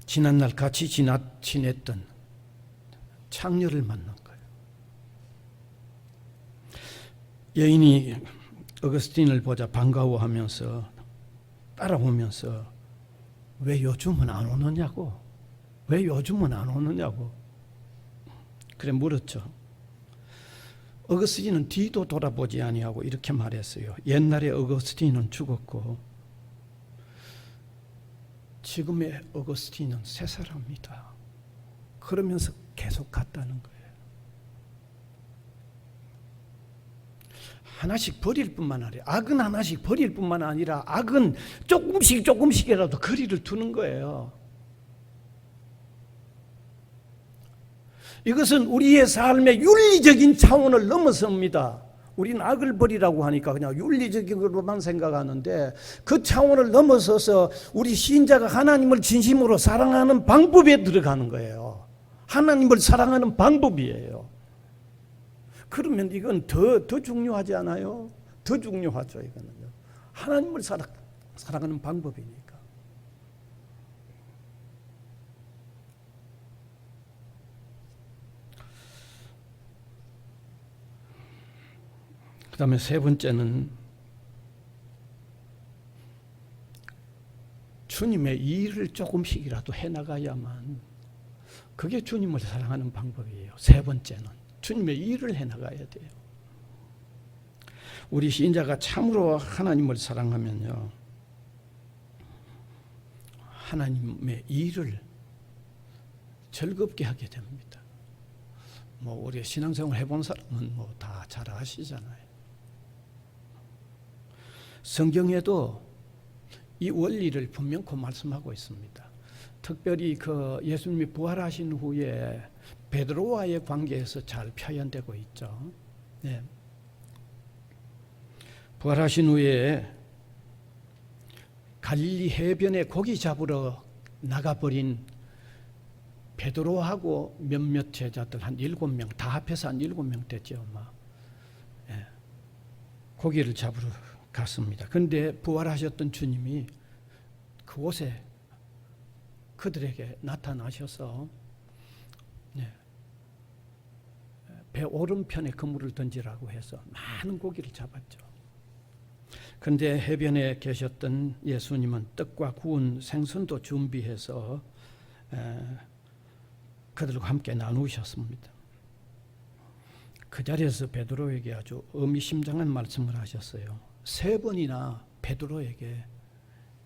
[SPEAKER 1] 지난날 같이 지냈던 창녀를 만난 거예요. 여인이 어거스틴을 보자 반가워하면서 따라오면서 왜 요즘은 안 오느냐고, 그래 물었죠. 어거스틴은 뒤도 돌아보지 아니하고 이렇게 말했어요. 옛날에 어거스틴은 죽었고 지금의 어거스틴은 새 사람이다. 그러면서 계속 갔다는 거예요. 하나씩 버릴 뿐만 아니라, 악은 하나씩 버릴 뿐만 아니라 악은 조금씩이라도 거리를 두는 거예요. 이것은 우리의 삶의 윤리적인 차원을 넘어섭니다. 우리는 악을 버리라고 하니까 그냥 윤리적으로만 생각하는데 그 차원을 넘어서서 우리 신자가 하나님을 진심으로 사랑하는 방법에 들어가는 거예요. 하나님을 사랑하는 방법이에요. 그러면 이건 더 중요하지 않아요? 더 중요하죠. 이거는요. 하나님을 사랑하는 방법이니까. 그 다음에 세 번째는 주님의 일을 조금씩이라도 해나가야만, 그게 주님을 사랑하는 방법이에요. 세 번째는 주님의 일을 해나가야 돼요. 우리 신자가 참으로 하나님을 사랑하면요, 하나님의 일을 즐겁게 하게 됩니다. 우리 신앙생활 해본 사람은 다 잘 아시잖아요. 성경에도 이 원리를 분명히 말씀하고 있습니다. 특별히 그 예수님이 부활하신 후에 베드로와의 관계에서 잘 표현되고 있죠. 네. 부활하신 후에 갈릴리 해변에 고기 잡으러 나가버린 베드로하고 몇몇 제자들 한 7명, 다 합해서 한 7명 됐죠. 네. 고기를 잡으러 갔습니다. 그런데 부활하셨던 주님이 그곳에 그들에게 나타나셔서 배 오른편에 그물을 던지라고 해서 많은 고기를 잡았죠. 그런데 해변에 계셨던 예수님은 떡과 구운 생선도 준비해서 그들과 함께 나누셨습니다. 그 자리에서 베드로에게 아주 의미심장한 말씀을 하셨어요. 3번이나 베드로에게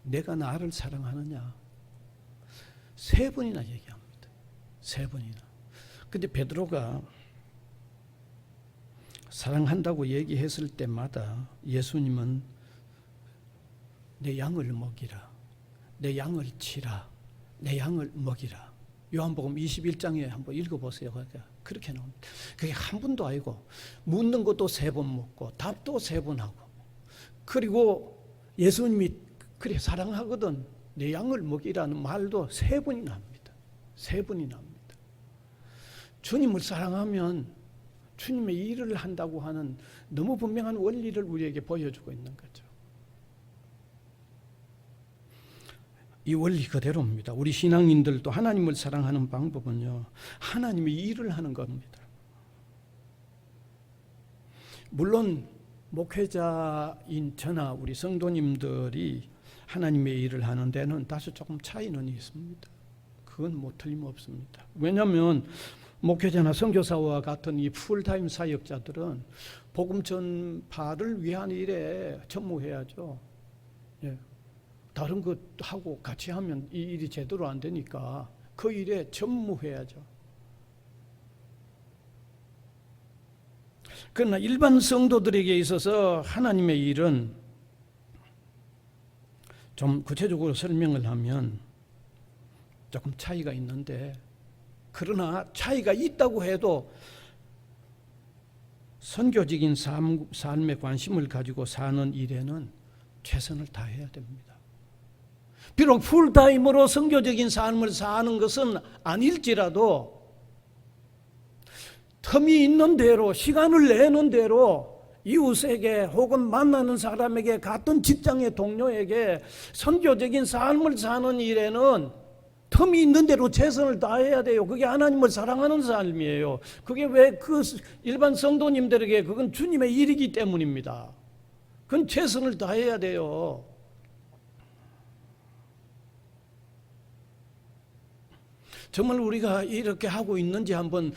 [SPEAKER 1] 내가 나를 사랑하느냐, 3번이나 얘기합니다. 3번이나. 근데 베드로가 사랑한다고 얘기했을 때마다 예수님은 내 양을 먹이라, 내 양을 치라, 내 양을 먹이라. 요한복음 21장에 한번 읽어보세요. 그렇게 나옵니다. 그게 한 번도 아니고 묻는 것도 3번 묻고 답도 3번 하고, 그리고 예수님이 그래 사랑하거든 내 양을 먹이라는 말도 3번이 납니다. 3번이 납니다. 주님을 사랑하면 주님의 일을 한다고 하는 너무 분명한 원리를 우리에게 보여주고 있는 거죠. 이 원리 그대로입니다. 우리 신앙인들도 하나님을 사랑하는 방법은요, 하나님의 일을 하는 겁니다. 물론 목회자인 저나 우리 성도님들이 하나님의 일을 하는 데는 다소 조금 차이는 있습니다. 그건 뭐 틀림없습니다. 왜냐하면 목회자나 선교사와 같은 이 풀타임 사역자들은 복음 전파를 위한 일에 전무해야죠. 예. 다른 것 하고 같이 하면 이 일이 제대로 안 되니까 그 일에 전무해야죠. 그러나 일반 성도들에게 있어서 하나님의 일은 좀 구체적으로 설명을 하면 조금 차이가 있는데, 그러나 차이가 있다고 해도 선교적인 삶에 관심을 가지고 사는 일에는 최선을 다해야 됩니다. 비록 풀타임으로 선교적인 삶을 사는 것은 아닐지라도 틈이 있는 대로, 시간을 내는 대로 이웃에게 혹은 만나는 사람에게, 같은 직장의 동료에게 선교적인 삶을 사는 일에는 틈이 있는 대로 최선을 다해야 돼요. 그게 하나님을 사랑하는 삶이에요. 그게 왜 그 일반 성도님들에게 그건 주님의 일이기 때문입니다. 그건 최선을 다해야 돼요. 정말 우리가 이렇게 하고 있는지 한번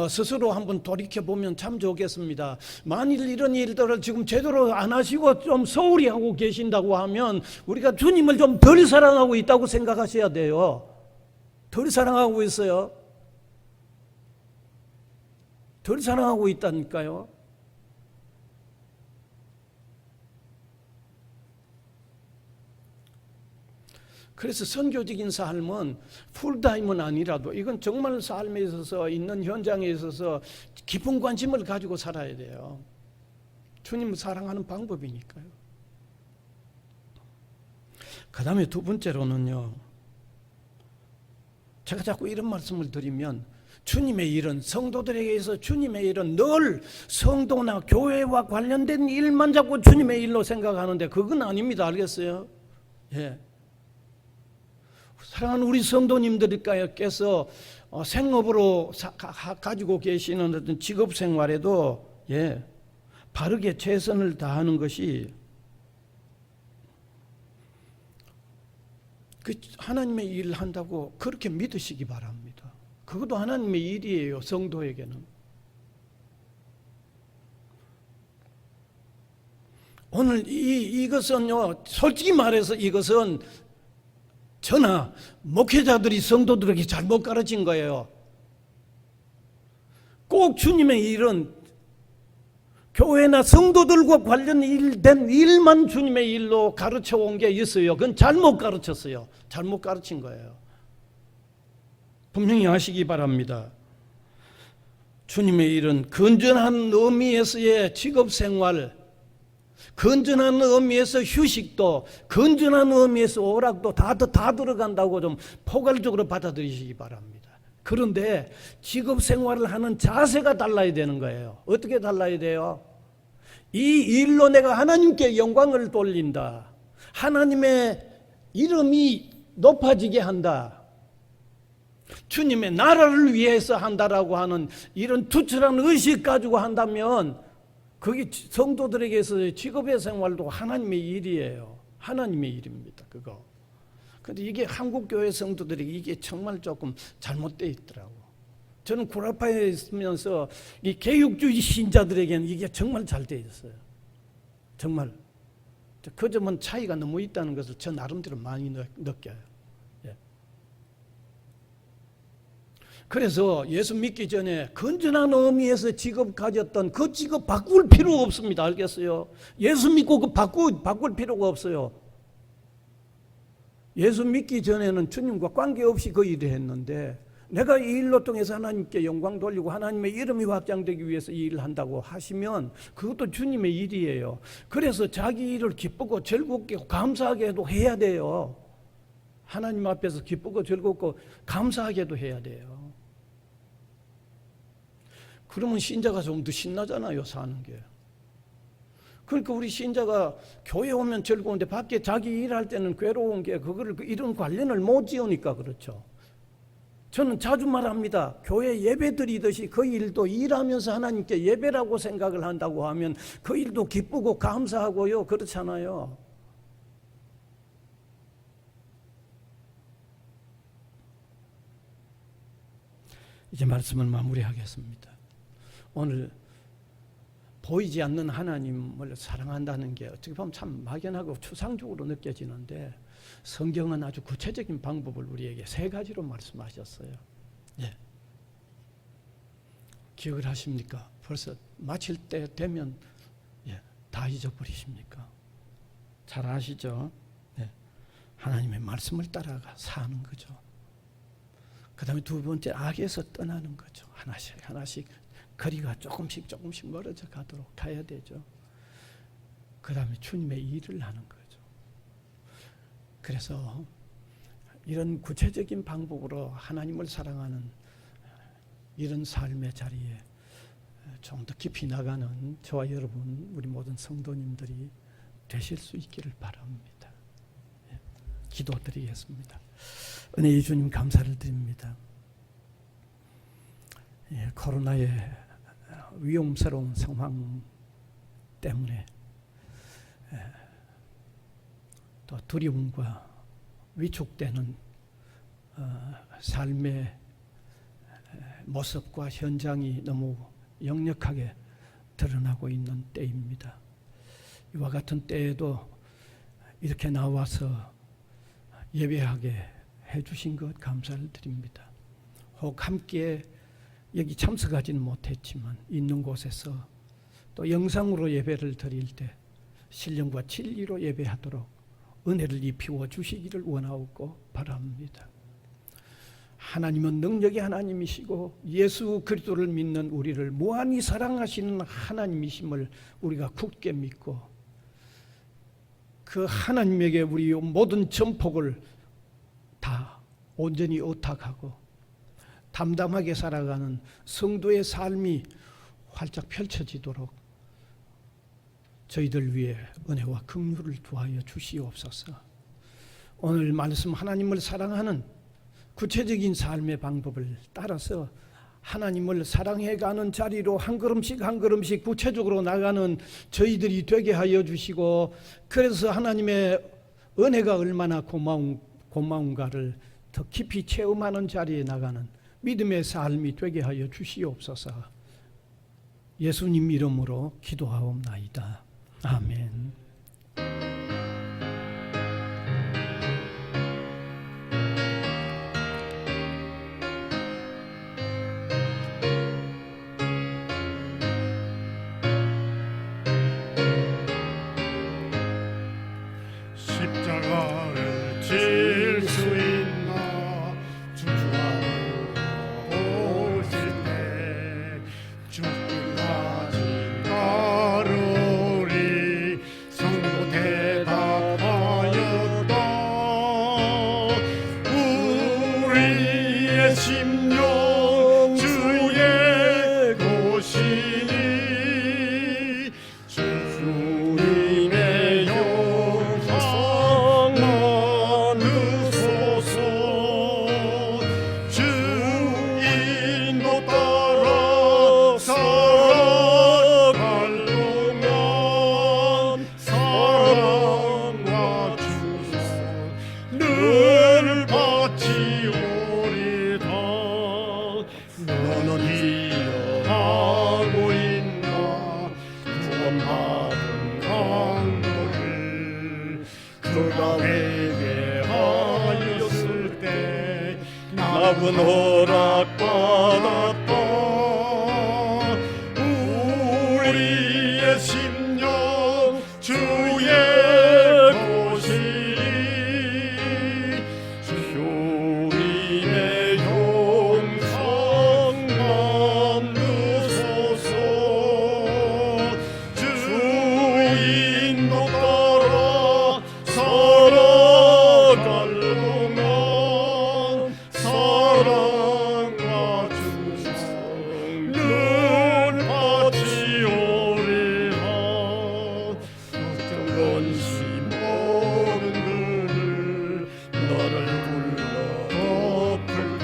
[SPEAKER 1] 스스로 한번 돌이켜보면 참 좋겠습니다. 만일 이런 일들을 지금 제대로 안 하시고 좀 소홀히 하고 계신다고 하면 우리가 주님을 좀 덜 사랑하고 있다고 생각하셔야 돼요. 덜 사랑하고 있어요. 덜 사랑하고 있다니까요. 그래서 선교적인 삶은 풀타임은 아니라도 이건 정말 삶에 있어서 있는 현장에 있어서 깊은 관심을 가지고 살아야 돼요. 주님을 사랑하는 방법이니까요. 그 다음에 두 번째로는요, 제가 자꾸 이런 말씀을 드리면 주님의 일은, 성도들에게서 주님의 일은 늘 성도나 교회와 관련된 일만 자꾸 주님의 일로 생각하는데 그건 아닙니다. 알겠어요? 예. 사랑하는 우리 성도님들께서 생업으로 가지고 계시는 어떤 직업 생활에도 바르게 최선을 다하는 것이 그 하나님의 일을 한다고 그렇게 믿으시기 바랍니다. 그것도 하나님의 일이에요. 성도에게는. 오늘 이것은요, 솔직히 말해서 이것은 저나 목회자들이 성도들에게 잘못 가르친 거예요. 꼭 주님의 일은 교회나 성도들과 관련된 일만 주님의 일로 가르쳐 온 게 있어요. 그건 잘못 가르쳤어요. 잘못 가르친 거예요. 분명히 아시기 바랍니다. 주님의 일은 건전한 의미에서의 직업생활, 건전한 의미에서 휴식도, 건전한 의미에서 오락도 다 들어간다고 좀 포괄적으로 받아들이시기 바랍니다. 그런데 직업생활을 하는 자세가 달라야 되는 거예요. 어떻게 달라야 돼요? 이 일로 내가 하나님께 영광을 돌린다, 하나님의 이름이 높아지게 한다, 주님의 나라를 위해서 한다라고 하는 이런 투철한 의식 가지고 한다면 그게 성도들에게서 직업의 생활도 하나님의 일이에요. 하나님의 일입니다. 그거. 근데 이게 한국교회 성도들에게 이게 정말 조금 잘못되어 있더라고. 저는 구라파에 있으면서 이 개육주의 신자들에게는 이게 정말 잘 되어 있어요. 정말. 그 점은 차이가 너무 있다는 것을 저 나름대로 많이 느껴요. 예. 그래서 예수 믿기 전에 건전한 의미에서 직업 가졌던 그 직업 바꿀 필요 없습니다. 알겠어요? 예수 믿고 그 바꿀 필요가 없어요. 예수 믿기 전에는 주님과 관계없이 그 일을 했는데 내가 이 일로 통해서 하나님께 영광 돌리고 하나님의 이름이 확장되기 위해서 이 일을 한다고 하시면 그것도 주님의 일이에요. 그래서 자기 일을 기쁘고 즐겁게 감사하게도 해야 돼요. 하나님 앞에서 기쁘고 즐겁고 감사하게도 해야 돼요. 그러면 신자가 좀 더 신나잖아요, 사는 게. 그러니까 우리 신자가 교회 오면 즐거운데 밖에 자기 일할 때는 괴로운 게 그거를 이런 관련을 못 지으니까 그렇죠. 저는 자주 말합니다. 교회 예배 드리듯이 그 일도 일하면서 하나님께 예배라고 생각을 한다고 하면 그 일도 기쁘고 감사하고요. 그렇잖아요. 이제 말씀을 마무리하겠습니다. 오늘 보이지 않는 하나님을 사랑한다는 게 어떻게 보면 참 막연하고 추상적으로 느껴지는데 성경은 아주 구체적인 방법을 우리에게 3가지로 말씀하셨어요. 예. 기억을 하십니까? 벌써 마칠 때 되면 다 잊어버리십니까? 잘 아시죠? 예. 하나님의 말씀을 따라가 사는 거죠. 그 다음에 2번째, 악에서 떠나는 거죠. 하나씩 거리가 조금씩 멀어져 가도록 가야 되죠. 그 다음에 주님의 일을 하는 거죠. 그래서 이런 구체적인 방법으로 하나님을 사랑하는 이런 삶의 자리에 좀 더 깊이 나가는 저와 여러분, 우리 모든 성도님들이 되실 수 있기를 바랍니다. 기도드리겠습니다. 은혜의 주님 감사를 드립니다. 코로나의 위험스러운 상황 때문에 또 두려움과 위축되는 삶의 모습과 현장이 너무 역력하게 드러나고 있는 때입니다. 이와 같은 때에도 이렇게 나와서 예배하게 해주신 것 감사를 드립니다. 혹 함께 여기 참석하지는 못했지만 있는 곳에서 또 영상으로 예배를 드릴 때 신령과 진리로 예배하도록 은혜를 입히워 주시기를 원하옵고 바랍니다. 하나님은 능력의 하나님이시고 예수 그리스도를 믿는 우리를 무한히 사랑하시는 하나님이심을 우리가 굳게 믿고 그 하나님에게 우리 모든 전폭을 다 온전히 의탁하고 담담하게 살아가는 성도의 삶이 활짝 펼쳐지도록 저희들 위해 은혜와 긍휼을 두하여 주시옵소서. 오늘 말씀 하나님을 사랑하는 구체적인 삶의 방법을 따라서 하나님을 사랑해가는 자리로 한 걸음씩 구체적으로 나가는 저희들이 되게 하여 주시고 그래서 하나님의 은혜가 얼마나 고마운가를 더 깊이 체험하는 자리에 나가는 믿음의 삶이 되게 하여 주시옵소서. 예수님 이름으로 기도하옵나이다. 아멘.
[SPEAKER 2] 십자가를 질 수 있나 주하고 오실 때 죽기까지 가르리 성도 대답하였다. 우리의 심령 주의 것이니 주님의 영광 나누소서. 주 인도 따라 살아갈 동안 사랑과 주선 늘 바치오리다. 너는 기억하고 있나 구원받은 강도를 그가 회개하였을 때 나 아군 허락받았다. 우리의 심령 주의 것이니 주님의 형상 만드소서. 주인도 따라 살아갈 동안 사랑과 충성을 바치오리라. 건심 없는 그를 너를 불러 덮을게.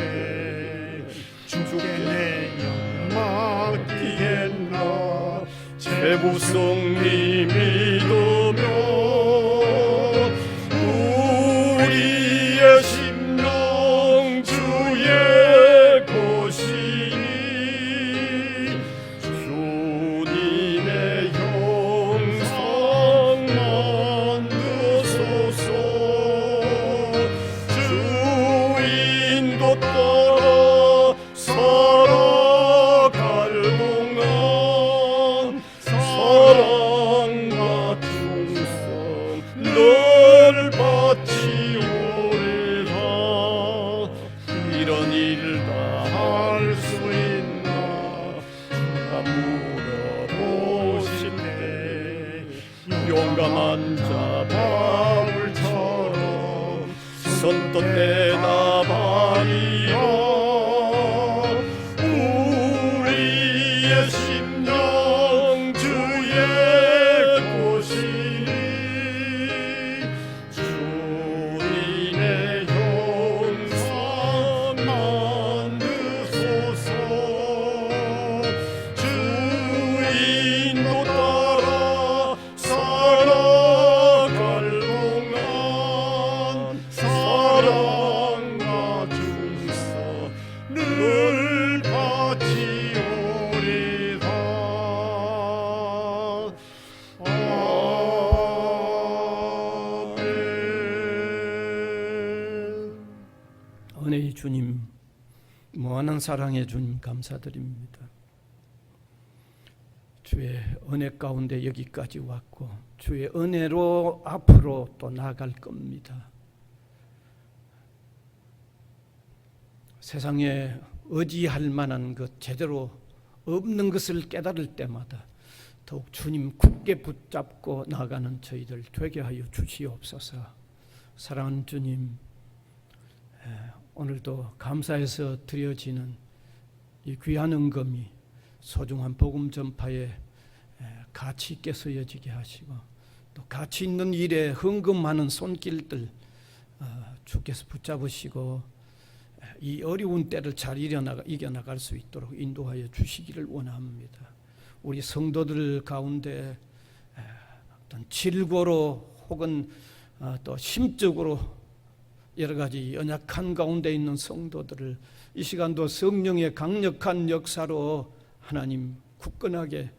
[SPEAKER 2] 주께 내 영 맡기겠나. 제부성리 믿으며 우리의 심령 주의 것이니 주님의 형상 만드소서. 주인도 따라 살아갈 동안 사랑과 충성을 바치오리라. 이런 일 다 할 수 있나 물어보실 때 용감한 자 바울처럼 선뜻 대답하리라. 우리의 심령 주의 것이니 주님의 형상 만드소서. 주인도 따라 살아갈 동안 사랑과 충성을 바치오리라. 아멘.
[SPEAKER 1] 은혜의 주님, 무한한 사랑의 주님 감사드립니다. 주의 은혜 가운데 여기까지 왔고 주의 은혜로 앞으로 또 나아갈 겁니다. 세상에 의지할 만한 것 제대로 없는 것을 깨달을 때마다 더욱 주님 굳게 붙잡고 나아가는 저희들 되게 하여 주시옵소서. 사랑하는 주님, 오늘도 감사해서 드려지는 이 귀한 은금이 소중한 복음 전파에 가치 있게 쓰여지게 하시고 또 가치 있는 일에 헌금하는 손길들 주께서 붙잡으시고 이 어려운 때를 잘 이겨나갈 수 있도록 인도하여 주시기를 원합니다. 우리 성도들 가운데 어떤 질고로 혹은 또 심적으로 여러 가지 연약한 가운데 있는 성도들을 이 시간도 성령의 강력한 역사로 하나님 굳건하게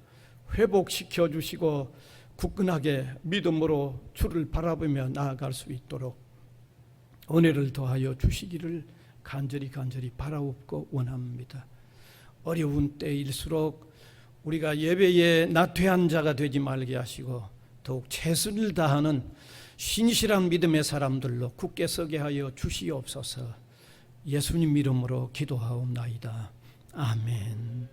[SPEAKER 1] 회복시켜 주시고 굳건하게 믿음으로 주를 바라보며 나아갈 수 있도록 은혜를 더하여 주시기를 간절히 바라옵고 원합니다. 어려운 때일수록 우리가 예배에 나태한 자가 되지 말게 하시고 더욱 최선을 다하는 신실한 믿음의 사람들로 굳게 서게 하여 주시옵소서. 예수님 이름으로 기도하옵나이다. 아멘.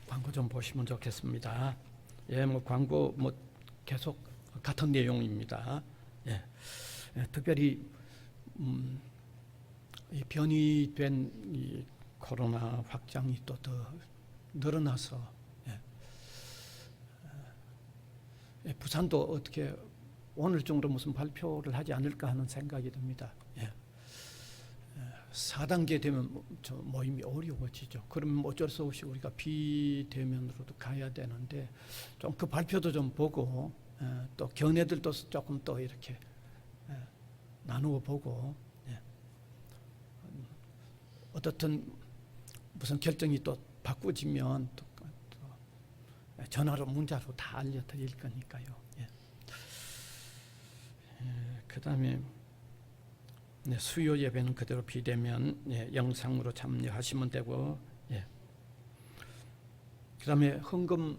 [SPEAKER 1] 광고 좀 보시면 좋겠습니다. 광고 계속 같은 내용입니다. 특별히 이 변이된 이 코로나 확장이 또 더 늘어나서 부산도 어떻게 오늘 정도 무슨 발표를 하지 않을까 하는 생각이 듭니다. 4단계 되면 저 모임이 어려워지죠. 그러면 어쩔 수 없이 우리가 비대면으로도 가야 되는데 좀 그 발표도 좀 보고 또 견해들도 조금 또 이렇게 나누어 보고 어떻든 무슨 결정이 또 바꾸지면 또 전화로 문자로 다 알려드릴 거니까요. 그다음에 수요 예배는 그대로 비대면 영상으로 참여하시면 되고, 그다음에 헌금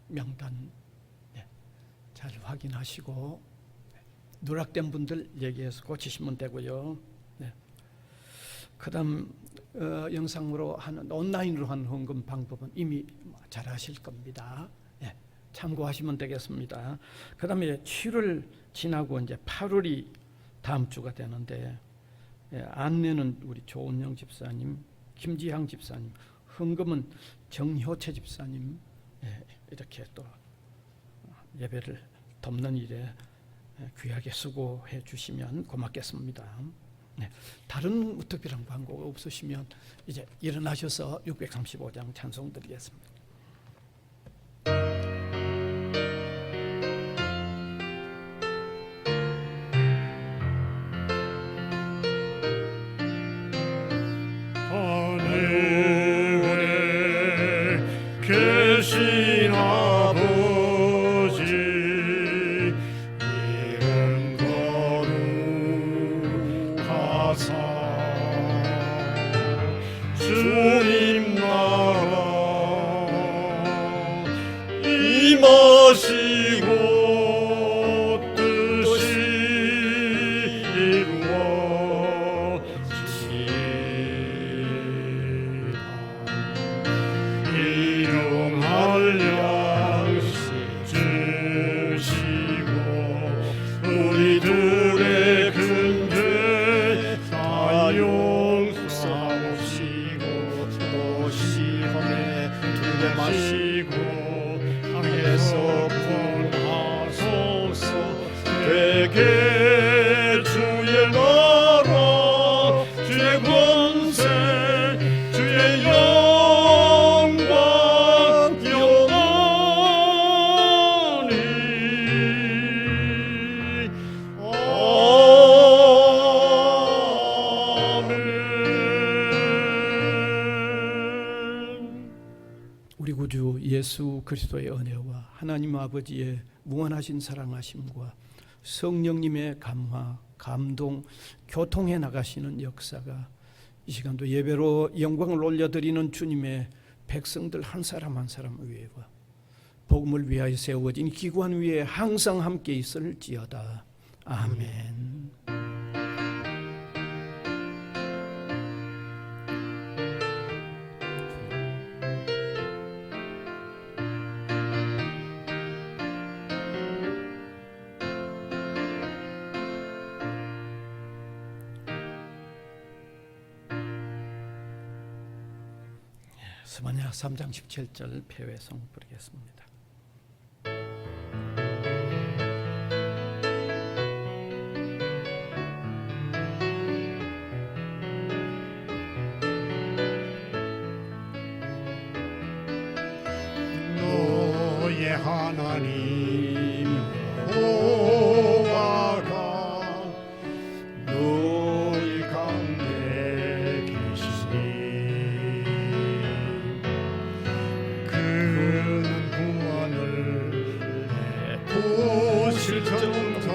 [SPEAKER 1] 명단 잘 확인하시고 누락된 분들 얘기해서 고치시면 되고요. 그다음 영상으로 하는 온라인으로 하는 헌금 방법은 이미 잘 아실 겁니다. 참고하시면 되겠습니다. 그다음에 7월 지나고 이제 8월이 다음 주가 되는데 안내는 우리 조은영 집사님, 김지향 집사님, 헌금은 정효채 집사님 이렇게 또 예배를 돕는 일에 귀하게 수고해 주시면 고맙겠습니다. 다른 특별한 광고가 없으시면 이제 일어나셔서 635장 찬송 드리겠습니다.
[SPEAKER 2] 하늘에 계신 아버지 이름 거룩하사 주님 나라 임하시고 뜻이 이루어지리라. 일용할 양식 주시고 우리들의 근죄 다 용서하시고 또 시험에 들게 마시고 땅에서 분하소서. 되게 주의 나라 주의 권세 주의 영광 영원히 아멘.
[SPEAKER 1] 우리 구주 예수 그리스도의 은혜와 하나님 아버지의 무한하신 사랑하심과 성령님의 감화, 감동, 교통해 나가시는 역사가 이 시간도 예배로 영광을 올려드리는 주님의 백성들 한 사람 한 사람 위에와 복음을 위하여 세워진 기관 위에 항상 함께 있을지어다. 아멘. 스바냐 3장 17절 폐회성 부르겠습니다.
[SPEAKER 2] 너의 하나님 여호와가 너희 가운데 계시니 그는 구원을 베푸실 정자